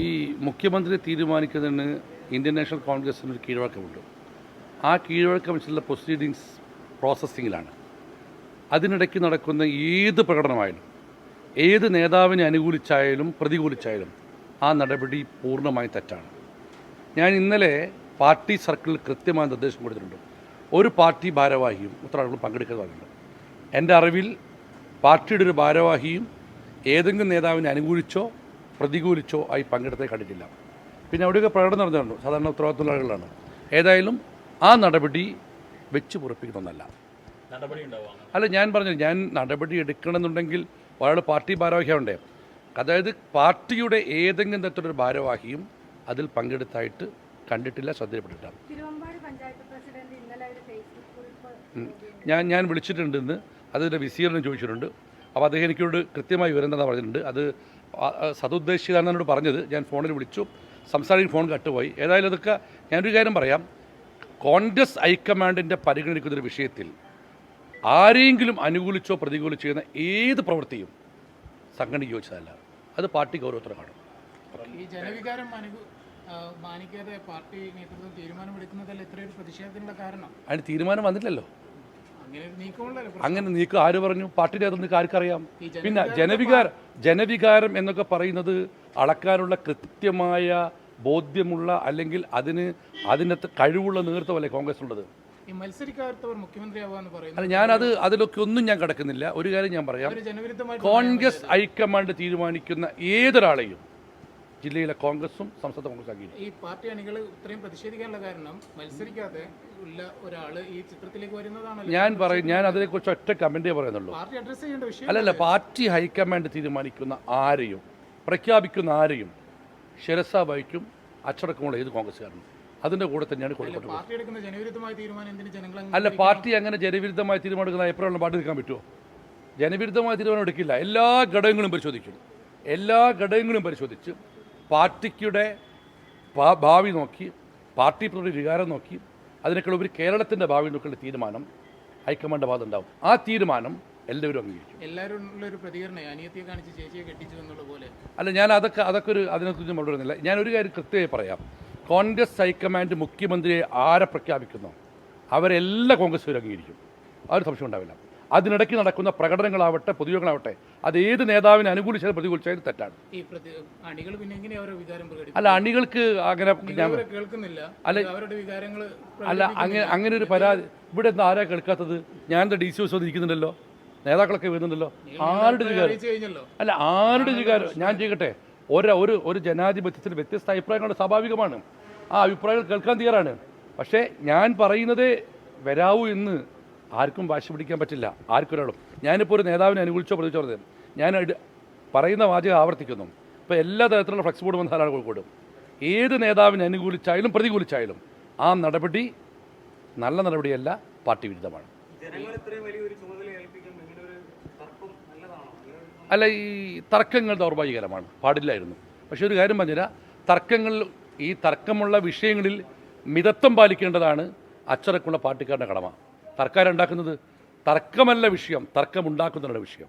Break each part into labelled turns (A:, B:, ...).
A: ഈ മുഖ്യമന്ത്രി തീരുമാനിക്കുന്നതിന് ഇന്ത്യൻ നാഷണൽ കോൺഗ്രസിനൊരു കീഴ്വഴക്കമുണ്ട്. ആ കീഴ്വഴക്കം വെച്ചുള്ള പ്രൊസീഡിങ്സ് പ്രോസസ്സിങ്ങിലാണ്. അതിനിടയ്ക്ക് നടക്കുന്ന ഏത് പ്രകടനമായാലും, ഏത് നേതാവിനെ അനുകൂലിച്ചായാലും പ്രതികൂലിച്ചായാലും ആ നടപടി പൂർണ്ണമായി തെറ്റാണ്. ഞാൻ ഇന്നലെ പാർട്ടി സർക്കിളിൽ കൃത്യമായ നിർദ്ദേശം കൊടുത്തിട്ടുണ്ട്. ഒരു പാർട്ടി ഭാരവാഹിയും ഉത്തരവാദിത്തം പങ്കെടുക്കാൻ പറഞ്ഞിട്ടുണ്ട്. എൻ്റെ അറിവിൽ പാർട്ടിയുടെ ഒരു ഭാരവാഹിയും ഏതെങ്കിലും നേതാവിനെ അനുകൂലിച്ചോ പ്രതികൂലിച്ചോ ആയി പങ്കെടുത്തേ കണ്ടിട്ടില്ല. പിന്നെ അവിടെയൊക്കെ പ്രകടനം നടന്നിട്ടുണ്ട്. സാധാരണ ഉത്തരവാദിത്തമുള്ള ആളുകളാണ്. ഏതായാലും ആ നടപടി വെച്ച് പുറപ്പിക്കുന്നതല്ല. അല്ല, ഞാൻ പറഞ്ഞു, ഞാൻ നടപടി എടുക്കണമെന്നുണ്ടെങ്കിൽ ഒരാൾ പാർട്ടി ഭാരവാഹിയാവണ്ടേ. അതായത് പാർട്ടിയുടെ ഏതെങ്കിലും തരത്തിലൊരു ഭാരവാഹിയും അതിൽ പങ്കെടുത്തായിട്ട് കണ്ടിട്ടില്ല, ശ്രദ്ധയിൽപ്പെട്ടിട്ടില്ല. ഞാൻ വിളിച്ചിട്ടുണ്ട് ഇന്ന്, അതിൻ്റെ വിശദീകരണം ചോദിച്ചിട്ടുണ്ട്. അപ്പോൾ അദ്ദേഹം എനിക്കോട് കൃത്യമായി വിവരം തന്നെ പറഞ്ഞിട്ടുണ്ട്. അത് സതുദ്ദേശിതാണ് എന്നോട് പറഞ്ഞത്. ഞാൻ ഫോണിൽ വിളിച്ചു, സംസാരിക്കുന്ന ഫോൺ കട്ടുപോയി. ഏതായാലും അതൊക്കെ ഞാനൊരു കാര്യം പറയാം. കോൺഗ്രസ് ഹൈക്കമാൻഡിൻ്റെ പരിഗണിക്കുന്നൊരു വിഷയത്തിൽ ആരെങ്കിലും അനുകൂലിച്ചോ പ്രതികൂലിച്ചോ ചെയ്യുന്ന ഏത് പ്രവൃത്തിയും സംഘടന യോജിച്ചതല്ല. അത് പാർട്ടി ഗൗരവത്തോടെ കാണും.
B: ഈ ജനവികാരം മാനിക്കാതെ പാർട്ടി നേതൃത്വം തീരുമാനമെടുക്കുന്നതല്ല ഇത്രയൊരു പ്രതിഷേധത്തിനുള്ള കാരണം.
A: അതിന് തീരുമാനം വന്നില്ലല്ലോ.
B: അങ്ങനെ
A: നീക്കം ആര് പറഞ്ഞു? പാർട്ടിയുടെ അത് നിങ്ങൾക്ക് ആർക്കറിയാം? പിന്നെ ജനവികാരം എന്നൊക്കെ പറയുന്നത് അളക്കാനുള്ള കൃത്യമായ ബോധ്യമുള്ള അല്ലെങ്കിൽ അതിനകത്ത് കഴിവുള്ള നേതൃത്വമല്ലേ കോൺഗ്രസിനുള്ളത്. അല്ല, അതിലൊക്കെ ഒന്നും ഞാൻ കിടക്കുന്നില്ല. ഒരു കാര്യം ഞാൻ പറയാം. കോൺഗ്രസ് ഹൈക്കമാൻഡ് തീരുമാനിക്കുന്ന ഏതൊരാളെയും ജില്ലയിലെ കോൺഗ്രസും സംസ്ഥാന കോൺഗ്രസ് ആക്കിയില്ല.
B: ഈ പാർട്ടി അണികൾ ഇത്രയും പ്രതിഷേധിക്കാനുള്ള കാരണം മത്സരിക്കാതെ ഉള്ള ഒരാൾ ഈ ചിത്രത്തിലേക്ക് വരുന്നതാണ്.
A: ഞാൻ അതിനെക്കുറിച്ച് ഒറ്റ കമന്റേ പറയുന്നുള്ളൂ.
B: പാർട്ടി അഡ്രസ് ചെയ്യേണ്ട വിഷയം
A: അല്ലല്ല, പാർട്ടി ഹൈക്കമാൻഡ് തീരുമാനിക്കുന്ന ആരെയും പ്രഖ്യാപിക്കുന്ന ആരെയും ശിരസ വഹിക്കും അച്ചടക്കമുള്ള ഏത് കോൺഗ്രസ്സുകാരനും. അതിൻ്റെ കൂടെ തന്നെയാണ് കൊടുക്കുന്നത്. അല്ല, പാർട്ടി അങ്ങനെ ജനവിരുദ്ധമായ തീരുമാനം എടുക്കുന്ന എപ്പോഴും പാർട്ടി എടുക്കാൻ പറ്റുമോ? ജനവിരുദ്ധമായ തീരുമാനം എടുക്കില്ല. എല്ലാ ഘടകങ്ങളും പരിശോധിച്ച് പാർട്ടിയുടെ ഭാവി നോക്കി, പാർട്ടി പ്രതി വികാരം നോക്കി, അതിനേക്കാൾ ഉപരി കേരളത്തിൻ്റെ ഭാവി നോക്കിയുള്ള തീരുമാനം ഹൈക്കമാൻഡ് ഭാഗത്ത് ഉണ്ടാവും. ആ തീരുമാനം എല്ലാവരും അംഗീകരിക്കും. അല്ല, ഞാൻ അതൊക്കെ അതിനെക്കുറിച്ച് മറുപടി പറയുന്നില്ല. ഞാനൊരു കാര്യം കൃത്യമായി പറയാം. കോൺഗ്രസ് ഹൈക്കമാൻഡ് മുഖ്യമന്ത്രിയെ ആരെ പ്രഖ്യാപിക്കുന്നു അവരെല്ലാം കോൺഗ്രസ് അംഗീകരിക്കും. ആ ഒരു സംശയം ഉണ്ടാവില്ല. അതിനിടയ്ക്ക് നടക്കുന്ന പ്രകടനങ്ങളാവട്ടെ പൊതുയോഗങ്ങളാവട്ടെ അത് ഏത് നേതാവിനെ അനുകൂലിച്ചാലും പ്രതികൂലിച്ചാലും തെറ്റാണ്. അല്ല, അണികൾക്ക് അങ്ങനെ അങ്ങനെ ഒരു പരാതി ഇവിടെ ആരാ കേൾക്കാത്തത്? ഞാൻ DC ഇരിക്കുന്നുണ്ടല്ലോ, നേതാക്കളൊക്കെ വരുന്നുണ്ടല്ലോ. ആരുടെ വികാരം ഞാൻ ചെയ്യട്ടെ. ഒരു ജനാധിപത്യത്തിൽ വ്യത്യസ്ത അഭിപ്രായങ്ങളുടെ സ്വാഭാവികമാണ്. ആ അഭിപ്രായങ്ങൾ കേൾക്കാൻ തയ്യാറാണ്. പക്ഷേ ഞാൻ പറയുന്നതേ വരാവൂ എന്ന് ആർക്കും വാശി പിടിക്കാൻ പറ്റില്ല, ആർക്കൊരാളും. ഞാനിപ്പോൾ ഒരു നേതാവിനെ അനുകൂലിച്ചോ പ്രതിച്ചോ പറഞ്ഞത് ഞാൻ പറയുന്ന വാചകം ആവർത്തിക്കുന്നു. ഇപ്പോൾ എല്ലാ തരത്തിലുള്ള ഫ്ലെക്സ് ബോർഡ് വന്നാലാണ് കോഴിക്കോട്. ഏത് നേതാവിനെ അനുകൂലിച്ചായാലും പ്രതികൂലിച്ചായാലും ആ നടപടി നല്ല നടപടിയല്ല, പാർട്ടി വിരുദ്ധമാണ്. അല്ല, ഈ തർക്കങ്ങൾ ദൗർഭാഗ്യകരമാണ്, പാടില്ലായിരുന്നു. പക്ഷേ ഒരു കാര്യം പറഞ്ഞുതരാം, ഈ തർക്കമുള്ള വിഷയങ്ങളിൽ മിതത്വം പാലിക്കേണ്ടതാണ് അച്ചടക്കമുള്ള പാർട്ടിക്കാരുടെ കടമ. തർക്കം ഉണ്ടാക്കുന്നത് തർക്കമല്ല വിഷയം, തർക്കമുണ്ടാക്കുന്നതാണ് വിഷയം.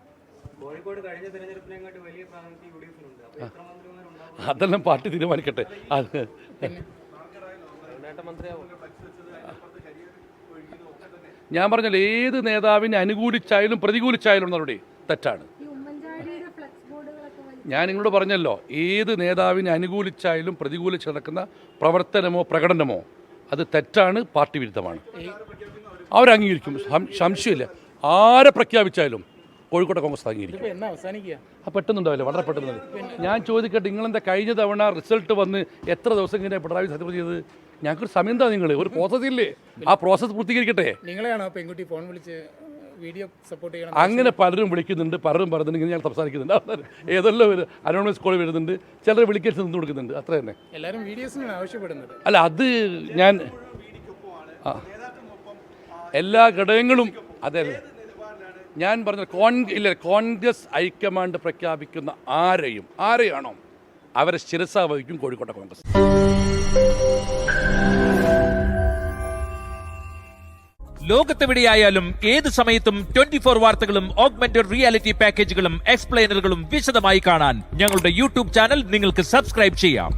A: അതെല്ലാം പാർട്ടി തീരുമാനിക്കട്ടെ. അത് ഞാൻ പറഞ്ഞല്ലോ, ഏത് നേതാവിനെ അനുകൂലിച്ചായാലും പ്രതികൂലിച്ചായാലും നടപടി തെറ്റാണ്. ഞാൻ നിങ്ങളോട് പറഞ്ഞല്ലോ, ഏത് നേതാവിനെ അനുകൂലിച്ചായാലും പ്രതികൂലിച്ച് നടക്കുന്ന പ്രവർത്തനമോ പ്രകടനമോ അത് തെറ്റാണ്, പാർട്ടി വിരുദ്ധമാണ്. അവരംഗീകരിക്കും, സംശയമില്ല. ആരെ പ്രഖ്യാപിച്ചാലും കോഴിക്കോട്ടെ കോൺഗ്രസ് അംഗീകരിക്കും. പെട്ടെന്നുണ്ടാവില്ല, വളരെ പെട്ടെന്ന്. ഞാൻ ചോദിക്കട്ടെ, നിങ്ങളെന്താ കഴിഞ്ഞ തവണ റിസൾട്ട് വന്ന് എത്ര ദിവസം ഇങ്ങനെ പിണറായി സത്യപ്രതിജ്ഞ ചെയ്തത്? ഞങ്ങൾക്കൊരു സമയം എന്താ? നിങ്ങൾ ഒരു പ്രോസസ് ഇല്ലേ? ആ പ്രോസസ്സ് പൂർത്തീകരിക്കട്ടെ.
B: നിങ്ങളെയാണോ പെൺകുട്ടി ഫോൺ വിളിച്ച് വീഡിയോ സപ്പോർട്ട് ചെയ്യണം?
A: അങ്ങനെ പലരും വിളിക്കുന്നുണ്ട്, പലരും പറയുന്നുണ്ട്, ഞാൻ സംസാരിക്കുന്നുണ്ട്. ഏതെല്ലാം ഒരു അനോണിമസ് കോൾ വരുന്നുണ്ട്, ചിലർ വിളിക്കൽ നിന്ന് കൊടുക്കുന്നുണ്ട്. അത്ര തന്നെ.
B: എല്ലാവരും വീഡിയോസിനാണ് ആവശ്യപ്പെടുന്നത്.
A: അല്ല, അത് ഞാൻ എല്ലാ ഘടകങ്ങളും അതെ ഞാൻ പറഞ്ഞ കോൺഗ്രസ് ഹൈക്കമാൻഡ് പ്രഖ്യാപിക്കുന്ന ആരെയാണോ അവരെ ശിരസ വഹിക്കും കോഴിക്കോട്ടെ കോൺഗ്രസ്.
C: ലോകത്തെവിടെയായാലും ഏത് സമയത്തും 24 വാർത്തകളും ഓഗ്മെന്റഡ് റിയാലിറ്റി പാക്കേജുകളും എക്സ്പ്ലെയിനറുകളും വിശദമായി കാണാൻ ഞങ്ങളുടെ യൂട്യൂബ് ചാനൽ നിങ്ങൾക്ക് സബ്സ്ക്രൈബ് ചെയ്യാം.